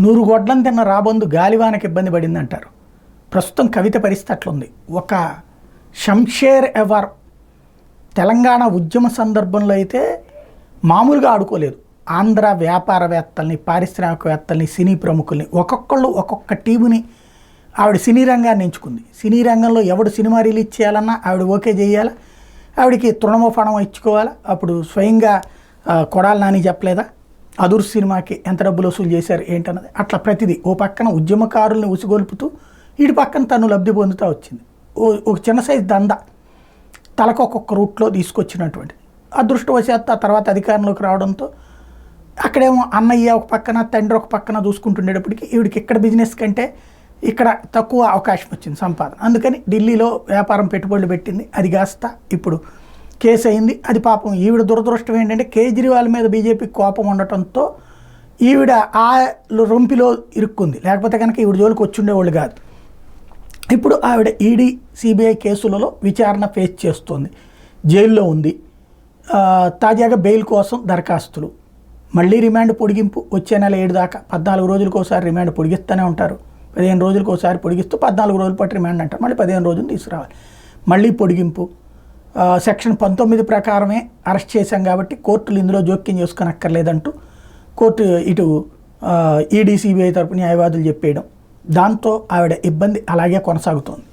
నూరు గొడ్లను తిన్న రాబందు గాలివానకి ఇబ్బంది పడింది అంటారు. ప్రస్తుతం కవిత పరిస్థితి అట్లుంది. ఒక షంషేర్ ఎవర్ తెలంగాణ ఉద్యమ సందర్భంలో అయితే మామూలుగా ఆడుకోలేదు. ఆంధ్ర వ్యాపారవేత్తల్ని, పారిశ్రామికవేత్తల్ని, సినీ ప్రముఖుల్ని ఒక్కొక్కళ్ళు ఒక్కొక్క టీముని ఆవిడ సినీ రంగాన్ని ఎంచుకుంది. సినీ రంగంలో ఎవడు సినిమా రిలీజ్ చేయాలన్నా ఆవిడ ఓకే చేయాలా, ఆవిడకి తృణమో ఫణమో ఇచ్చుకోవాలా. అప్పుడు స్వయంగా కొడాలి నాని చెప్పలేదా అదుర్ సినిమాకి ఎంత డబ్బులు వసూలు చేశారు ఏంటన్నది. అట్లా ప్రతిదీ ఓ పక్కన ఉద్యమకారుల్ని ఉసిగొల్పుతూ ఇటు పక్కన తను లబ్ధి పొందుతూ వచ్చింది. ఒక చిన్న సైజు దంద తలకు ఒక్కొక్క రూట్లో తీసుకొచ్చినటువంటి. అదృష్టవశాత్తు ఆ తర్వాత అధికారంలోకి రావడంతో అక్కడేమో అన్నయ్య ఒక పక్కన, తండ్రి ఒక పక్కన చూసుకుంటుండేటప్పటికి ఈవిడికి ఇక్కడ బిజినెస్ కంటే ఇక్కడ తక్కువ అవకాశం వచ్చింది సంపాదన. అందుకని ఢిల్లీలో వ్యాపారం పెట్టుబడులు పెట్టింది. అది కాస్త ఇప్పుడు కేసు అయింది. అది పాపం ఈవిడ దురదృష్టం ఏంటంటే కేజ్రీవాల్ మీద బీజేపీకి కోపం ఉండటంతో ఈవిడ ఆ రొంపిలో ఇరుక్కుంది. లేకపోతే కనుక ఈవిడ జోలికి వచ్చుండేవాళ్ళు కాదు. ఇప్పుడు ఆవిడ ఈడీ సిబిఐ కేసులలో విచారణ ఫేస్ చేస్తోంది, జైల్లో ఉంది. తాజాగా బెయిల్ కోసం దరఖాస్తులు, మళ్ళీ రిమాండ్ పొడిగింపు వచ్చే నెల 7 దాకా 14 రోజులకు ఒకసారి రిమాండ్ పొడిగిస్తూనే ఉంటారు. 15 రోజులకు ఒకసారి పొడిగిస్తూ 14 రోజుల పాటు రిమాండ్ అంటారు. మళ్ళీ 15 రోజులు తీసుకురావాలి, మళ్ళీ పొడిగింపు. సెక్షన్ 19 ప్రకారమే అరెస్ట్ చేశాం కాబట్టి కోర్టులు ఇందులో జోక్యం చేసుకోనక్కర్లేదంటూ కోర్టు ఇటు ఈడీ సిబిఐ తరపు న్యాయవాదులు చెప్పేయడం, దాంతో ఆవిడ ఇబ్బంది అలాగే కొనసాగుతోంది.